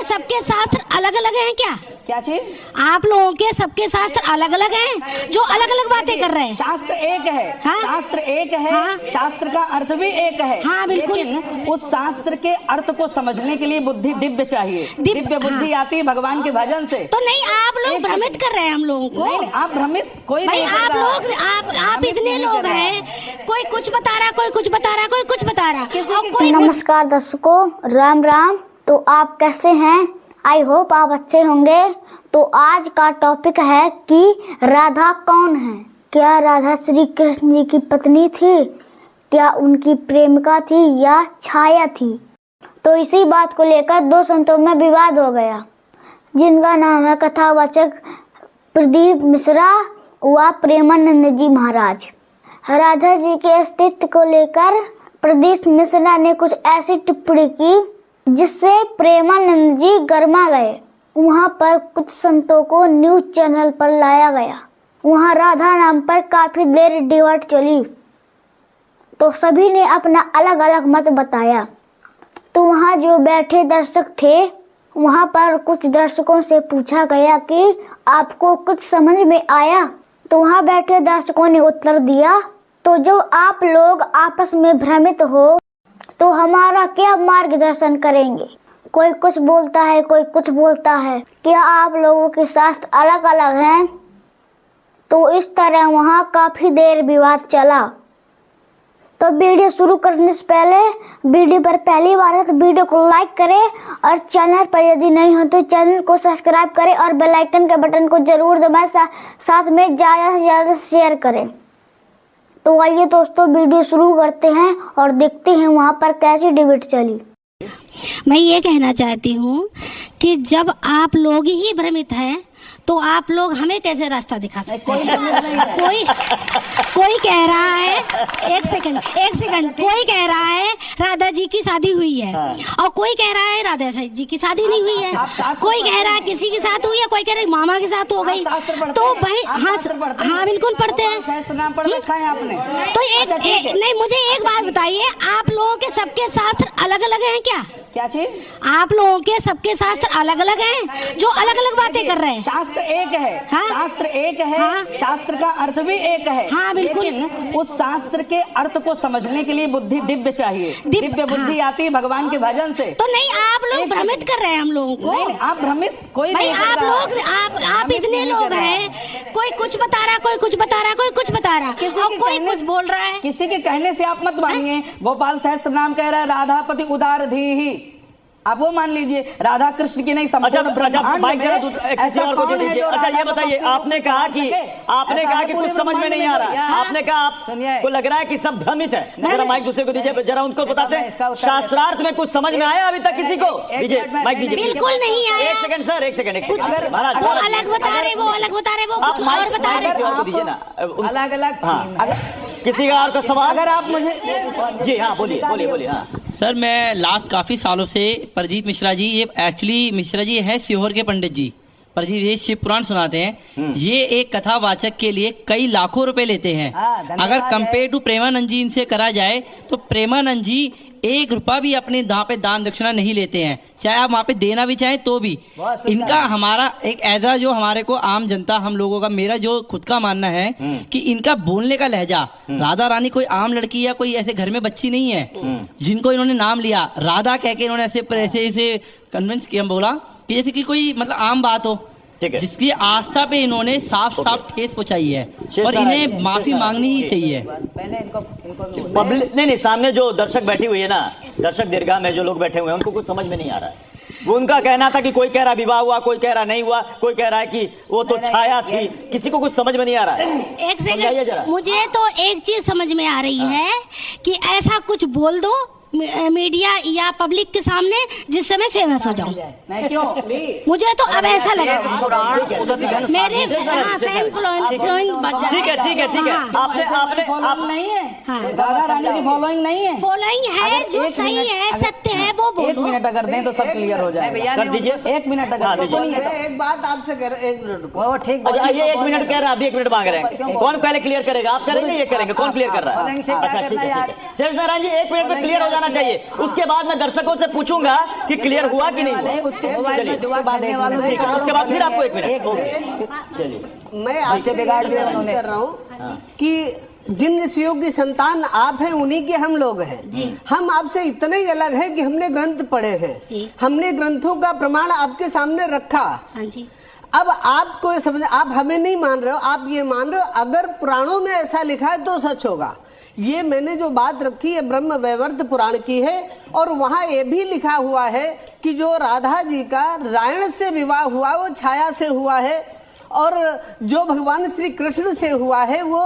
सबके शास्त्र अलग अलग हैं क्या? क्या चीज? आप लोगों के सबके शास्त्र अलग अलग हैं जो अलग अलग बातें कर रहे हैं। शास्त्र एक है। हाँ? शास्त्र एक है। हाँ? शास्त्र का अर्थ भी एक है। हाँ, बिल्कुल। लेकिन उस शास्त्र के अर्थ को समझने के लिए बुद्धि दिव्य चाहिए। दिव्य बुद्धि आती है भगवान के भजन से। तो नहीं, आप लोग भ्रमित कर रहे हैं हम लोगों को। नहीं, आप भ्रमित कोई भाई, नहीं आप कर रहा। लोग आप इतने लोग हैं, कोई कुछ बता रहा, कोई कुछ बता रहा, कोई कुछ बता रहा, और कोई नमस्कार दर्शकों, राम राम। तो आप कैसे हैं? आई होप आप अच्छे होंगे। तो आज का टॉपिक है कि राधा कौन है। क्या राधा श्री कृष्ण जी की पत्नी थी? क्या उनकी प्रेमिका थी या छाया थी? तो इसी बात को लेकर दो संतों में विवाद हो गया, जिनका नाम है कथावाचक प्रदीप मिश्रा व प्रेमानंद जी महाराज। राधा जी के अस्तित्व को लेकर प्रदीप मिश्रा ने कुछ ऐसी टिप्पणी की जिससे प्रेमानंद जी गर्मा गए। वहां पर कुछ संतों को न्यूज चैनल पर लाया गया। वहां राधा नाम पर काफी देर डिबेट चली, तो सभी ने अपना अलग अलग मत बताया। तो वहां जो बैठे दर्शक थे, वहां पर कुछ दर्शकों से पूछा गया कि आपको कुछ समझ में आया? तो वहां बैठे दर्शकों ने उत्तर दिया, तो जब आप लोग आपस में भ्रमित हो तो हमारा क्या मार्गदर्शन करेंगे? कोई कुछ बोलता है, कोई कुछ बोलता है। क्या आप लोगों के शास्त्र अलग अलग हैं? तो इस तरह वहां काफी देर विवाद चला। तो वीडियो शुरू करने से पहले, वीडियो पर पहली बार है तो वीडियो को लाइक करें, और चैनल पर यदि नहीं हो तो चैनल को सब्सक्राइब करें और बेल आइकन के बटन को जरूर दबाएं। साथ में ज्यादा से ज्यादा शेयर करें। तो आइए दोस्तों, वीडियो शुरू करते हैं और देखते हैं वहां पर कैसी डिबेट चली। मैं ये कहना चाहती हूँ कि जब आप लोग ही भ्रमित हैं तो आप लोग हमें कैसे रास्ता दिखा सकते हैं? कोई कह रहा है, एक सेकंड, कोई कह रहा है राधा जी की शादी हुई है, और कोई कह रहा है राधा जी की शादी नहीं हुई है। कोई कह रहा है किसी के साथ हुई है, कोई कह रहा है मामा के साथ हो गई। तो भाई हाँ बिल्कुल पढ़ते हैं। तो एक नहीं, मुझे एक बात बताइए, आप लोगों के सबके शास्त्र अलग अलग हैं क्या? क्या चीज? आप लोगों के सबके शास्त्र अलग अलग हैं जो अलग अलग बातें कर रहे हैं। शास्त्र एक है। हाँ? शास्त्र एक है। हाँ? शास्त्र का अर्थ भी एक है। हाँ, बिल्कुल। लेकिन उस शास्त्र के अर्थ को समझने के लिए बुद्धि दिव्य चाहिए। दिव्य बुद्धि आती है भगवान के भजन से। तो नहीं, आप लोग भ्रमित कर रहे हैं हम लोगों को। नहीं, आप भ्रमित कोई भाई, नहीं कर आप रहा। लोग आप इतने लोग हैं, कोई कुछ बता रहा, कोई कुछ बता रहा, कोई कुछ बता रहा, और कोई कुछ बोल रहा है। किसी के कहने से आप मत मानिए। गोपाल सहस्त्र नाम कह रहा है राधापति उदार धी, आप वो मान लीजिए। राधा कृष्ण की नहीं, संपूर्ण ब्रह्मांड में किसी और को दे दीजिए। अच्छा ये बताइए, आपने कहा कि कुछ समझ में नहीं आ रहा। आपने कहा आपको लग रहा है कि सब भ्रमित है। जरा माइक दूसरे को दीजिए, जरा उनको बताते हैं शास्त्रार्थ में कुछ समझ में आया अभी तक किसी को? दीजिए माइक दीजिए। बिल्कुल नहीं आया। एक सेकंड सर, एक सेकंड महाराज, वो अलग बता रहे, वो अलग बता रहे, वो कुछ और बता रहे। दीजिए ना अलग अलग। किसी का और का सवाल? अगर आप मुझे जी हाँ बोलिए। हाँ सर, मैं लास्ट काफ़ी सालों से प्रदीप मिश्रा जी, ये एक्चुअली मिश्रा जी है सीहोर के पंडित जी, प्रदीप ये शिव पुराण सुनाते हैं। ये एक कथावाचक के लिए कई लाखों रुपए लेते हैं। अगर कंपेयर टू प्रेमानंद जी इनसे करा जाए तो प्रेमानंद जी 1 रुपया भी अपने वहाँ पे दान दक्षिणा नहीं लेते हैं, चाहे आप वहाँ पे देना भी चाहें तो भी। इनका हमारा एक ऐसा जो हमारे को आम जनता, हम लोगों का, मेरा जो खुद का मानना है कि इनका बोलने का लहजा, राधा रानी कोई आम लड़की या कोई ऐसे घर में बच्ची नहीं है जिनको इन्होंने नाम लिया राधा कह के, इन्होंने ऐसे कन्विंस किया, बोला कि जैसे कि कोई मतलब आम बात हो, जिसकी आस्था पे इन्होंने साफ ठेस पहुंचाई है, और इन्हें माफी मांगनी ही चाहिए। पब्लिक नहीं, सामने जो दर्शक बैठी हुई है ना, दर्शक दीर्घा में जो लोग बैठे हुए हैं, उनको कुछ समझ में नहीं आ रहा है। वो उनका कहना था कि कोई कह रहा विवाह हुआ, कोई कह रहा नहीं हुआ, कोई कह रहा है कि वो तो छाया थी। किसी को कुछ समझ में नहीं आ रहा है। एक सेकंड, मुझे तो एक चीज समझ में आ रही है कि ऐसा कुछ बोल दो मीडिया या पब्लिक के सामने जिससे मैं फेमस हो जाऊं। मैं क्यों? मुझे तो अब ऐसा लग रहा है मेरे फैन फॉलोइंग बढ़ जाए। ठीक है। आपने नहीं है। राधा रानी की फॉलोइंग नहीं है। फॉलोइंग है जो सही है, सत्य है, वो बोलो। 1 मिनट अगर दें तो सब क्लियर हो जाए। कर दीजिए 1 मिनट अगर एक बात आपसे कर, 1 मिनट वो ठीक। अच्छा ये 1 मिनट कह रहा है, अभी 1 मिनट मांग रहे हैं। कौन पहले क्लियर करेगा? आप करेंगे, ये करेंगे? कौन क्लियर कर रहा है? अच्छा ठीक है। शेष नारायण जी 1 मिनट में क्लियर हो जाना चाहिए। उसके बाद मैं दर्शकों से पूछूंगा कि क्लियर हुआ कि नहीं हुआ। उसके चलिए, ठीक है, उसके बाद फिर आपको 1 मिनट। चलिए, मैं आपसे बिगाड़ दिया अर्ज उन्होंने। कर रहा हूँ कि जिन ऋषियों की संतान आप हैं उन्हीं के हम लोग हैं। हम आपसे इतने ही अलग हैं कि हमने ग्रंथ पढ़े हैं, हमने ग्रंथों का प्रमाण आपके सामने रखा। हाँ जी। अब आपको समझ, आप हमें नहीं मान रहे हो, आप ये मान रहे हो अगर पुराणों में ऐसा लिखा है तो सच होगा। ये मैंने जो बात रखी है ब्रह्म वैवर्त पुराण की है, और वहाँ ये भी लिखा हुआ है कि जो राधा जी का रायण से विवाह हुआ वो छाया से हुआ है, और जो भगवान श्री कृष्ण से हुआ है वो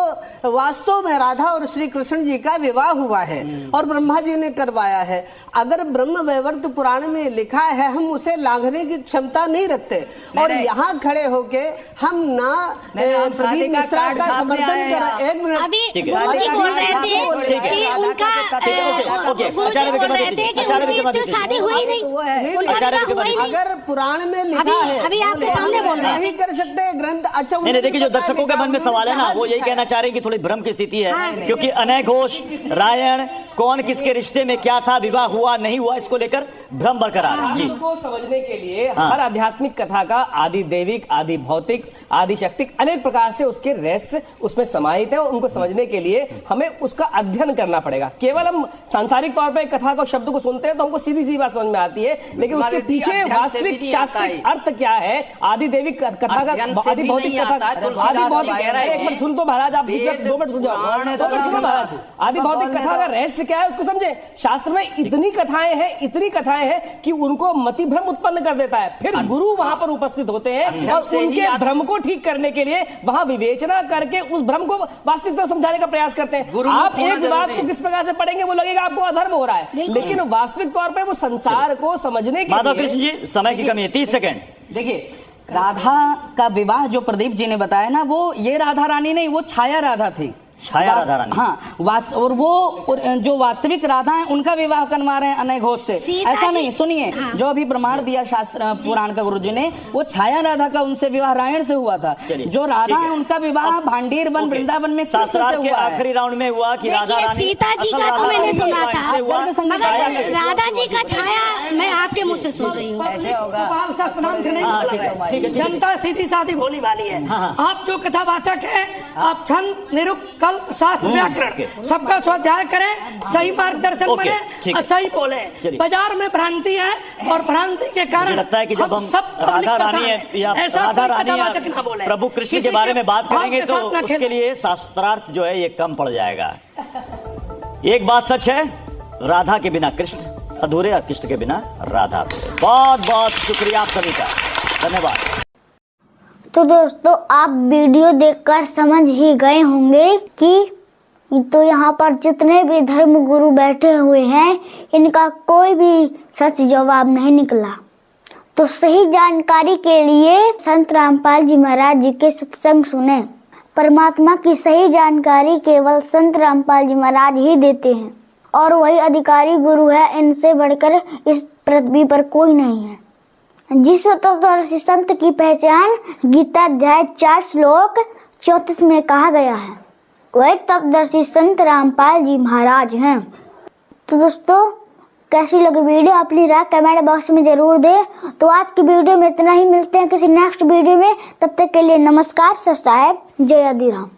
वास्तव में राधा और श्री कृष्ण जी का विवाह हुआ है और ब्रह्मा जी ने करवाया है। अगर ब्रह्म वैवर्त पुराण में लिखा है हम उसे लांघने की क्षमता नहीं रखते। और यहाँ खड़े होके हम ना प्रदीप मिश्रा का समर्थन कर, एक मिनट, अभी गुरुजी बोल रहे थे कि उनका गुरुजी बोल रहे थे कि उनकी तो शादी हुई नहीं, उनका विवाह हुआ ही नहीं। अगर पुराण में लिखा है, अभी आपके सामने बोल रहे हैं, नहीं कर सकते ग्रंथ। अच्छा, नहीं देखिए, जो दर्शकों के मन में सवाल है ना, वो यही कहना चाह रहे हैं कि थोड़ी भ्रम की स्थिति है, क्योंकि अनय घोष, रायण, कौन किसके रिश्ते में क्या था, विवाह हुआ नहीं हुआ, इसको लेकर भ्रम बरकरार है। जी, को समझने के लिए हर आध्यात्मिक कथा का आदि दैविक, आदि भौतिक, आदि शक्तिक अनेक प्रकार से उसके रहस्य उसमें समाहित है, और उनको समझने के लिए हमें उसका अध्ययन करना पड़ेगा। केवल हम सांसारिक तौर पर कथा को शब्द को सुनते हैं तो हमको सीधी सी बात समझ में आती है, लेकिन उसके पीछे वास्तविक शास्त्रिक अर्थ क्या है, आदि दैविक कथा का, आदि भौतिक कथा, आदि भौतिक, एक मिनट सुन तो महाराज, आप 2 मिनट सुन जाओ, महाराज, आदि भौतिक कथा का रहस्य क्या है उसको समझे। शास्त्र में इतनी कथाएं हैं कि उनको मति भ्रम उत्पन्न कर देता है। फिर गुरु वहां पर उपस्थित होते हैं और उनके भ्रम को ठीक करने के लिए वहां विवेचना करके उस भ्रम को वास्तविकता समझाने का प्रयास करते हैं। आप एक बात को किस प्रकार से पढ़ेंगे वो लगेगा आपको अधर्म हो रहा है, लेकिन वास्तविक तौर पर वो संसार को समझने के माधव कृष्ण जी, समय की कमी है, 30 सेकंड। देखिए, राधा का विवाह जो प्रदीप जी ने बताया ना, वो ये राधा रानी नहीं, वो छाया राधा थी, छाया राधा रानी। हाँ, और वो जो वास्तविक राधा है उनका विवाह करवा रहे हैं अनय घोष से। ऐसा नहीं, सुनिए, जो अभी प्रमाण दिया शास्त्र पुराण का गुरुजी ने, वो छाया राधा का उनसे विवाह रायण से हुआ था। जो राधा है उनका विवाह भांडीर वन वृंदावन में शास्त्रार्थ के आखिरी राउंड में हुआ कि राधा रानी, सीता जी का तो मैंने सुना था, मगर राधा जी का छाया मैं आपके मुंह से सुन रही हूँ। ऐसे होगा, शास्त्र नाम से नहीं, जनता सीधी साधी भोली भाली है। आप जो कथावाचक है, आप छंद, निरुक्त, शास्त्र, व्याकरण सबका स्वाध्याय करें, सही मार्गदर्शन बने, सही बोले। बाजार में भ्रांति है और भ्रांति के कारण लगता है कि जब हम राधा रानी या राधा रानी प्रभु कृष्ण के बारे में बात करेंगे तो उसके लिए शास्त्रार्थ जो है ये कम पड़ जाएगा। एक बात सच है, राधा के बिना कृष्ण अधूरे और कृष्ण के बिना राधा अधूरे। बहुत बहुत शुक्रिया आप सभी का, धन्यवाद। तो दोस्तों, आप वीडियो देखकर समझ ही गए होंगे कि तो यहाँ पर जितने भी धर्म गुरु बैठे हुए हैं, इनका कोई भी सच जवाब नहीं निकला। तो सही जानकारी के लिए संत रामपाल जी महाराज जी के सत्संग सुने। परमात्मा की सही जानकारी केवल संत रामपाल जी महाराज ही देते हैं, और वही अधिकारी गुरु है, इनसे बढ़कर इस पृथ्वी पर कोई नहीं है। जिस तत्वदर्शी संत की पहचान गीता अध्याय 4 श्लोक 34 में कहा गया है, वही तत्वदर्शी संत रामपाल जी महाराज हैं। तो दोस्तों, कैसी लगी वीडियो अपनी राय कमेंट बॉक्स में जरूर दे। तो आज की वीडियो में इतना ही, मिलते हैं किसी नेक्स्ट वीडियो में, तब तक के लिए नमस्कार, सत श्री अकाल, जय आदि राम।